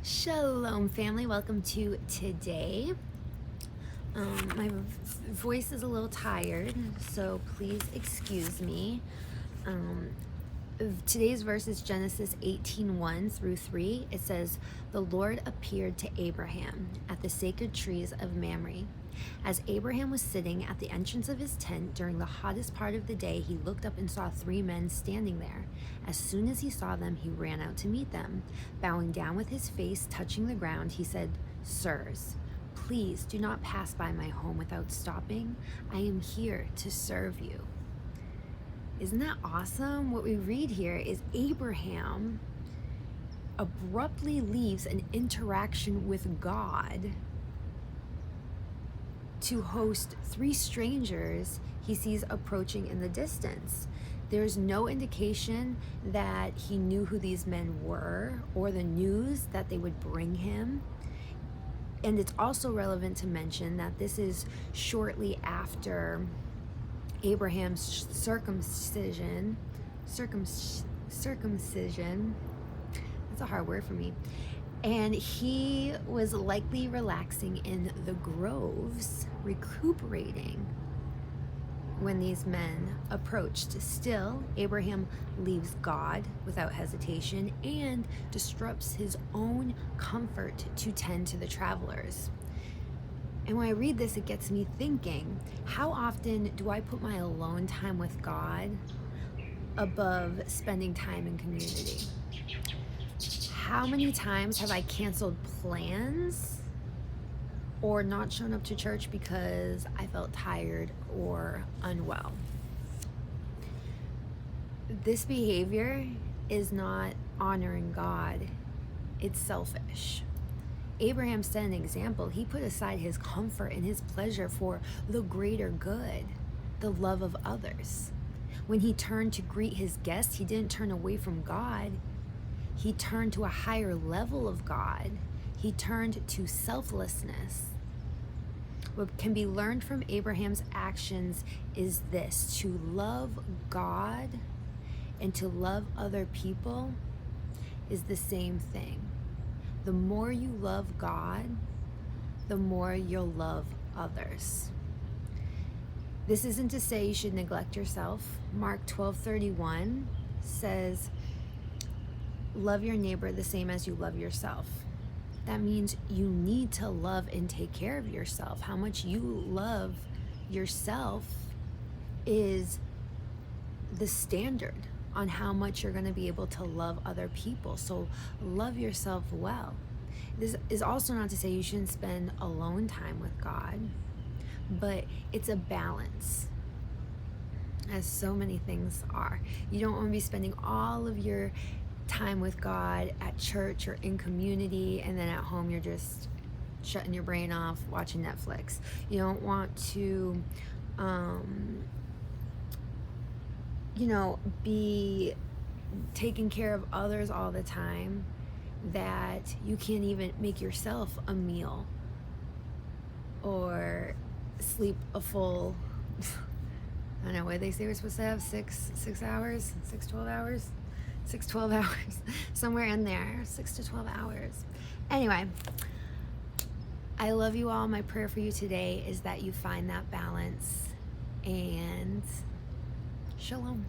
Shalom, family. Welcome to today. My voice is a little tired, so please excuse me. Today's verse is Genesis 18:1 through 3. It says, "The Lord appeared to Abraham at the sacred trees of Mamre. As Abraham was sitting at the entrance of his tent during the hottest part of the day, he looked up and saw three men standing there. As soon as he saw them, he ran out to meet them. Bowing down with his face touching the ground, he said, 'Sirs, please do not pass by my home without stopping. I am here to serve you.'" Isn't that awesome? What we read here is Abraham abruptly leaves an interaction with God to host three strangers he sees approaching in the distance. There's no indication that he knew who these men were or the news that they would bring him. And it's also relevant to mention that this is shortly after Abraham's circumcision. That's a hard word for me. And he was likely relaxing in the groves, recuperating when these men approached. Still, Abraham leaves God without hesitation and disrupts his own comfort to tend to the travelers. And when I read this, it gets me thinking, how often do I put my alone time with God above spending time in community? How many times have I canceled plans or not shown up to church because I felt tired or unwell? This behavior is not honoring God, it's selfish. Abraham set an example. He put aside his comfort and his pleasure for the greater good, the love of others. When he turned to greet his guests, he didn't turn away from God. He turned to a higher level of God. He turned to selflessness. What can be learned from Abraham's actions is this: to love God and to love other people is the same thing. The more you love God, the more you'll love others. This isn't to say you should neglect yourself. Mark 12:31 says, "Love your neighbor the same as you love yourself." That means you need to love and take care of yourself. How much you love yourself is the standard on how much you're going to be able to love other people. So love yourself well. This is also not to say you shouldn't spend alone time with God, but it's a balance, as so many things are. You don't want to be spending all of your time with God at church or in community, and then at home you're just shutting your brain off watching Netflix. You don't want to be taking care of others all the time that you can't even make yourself a meal or sleep a full I don't know what they say we're supposed to have, 12 hours somewhere in there, 6 to 12 hours. Anyway, I love you all. My prayer for you today is that you find that balance, and shalom.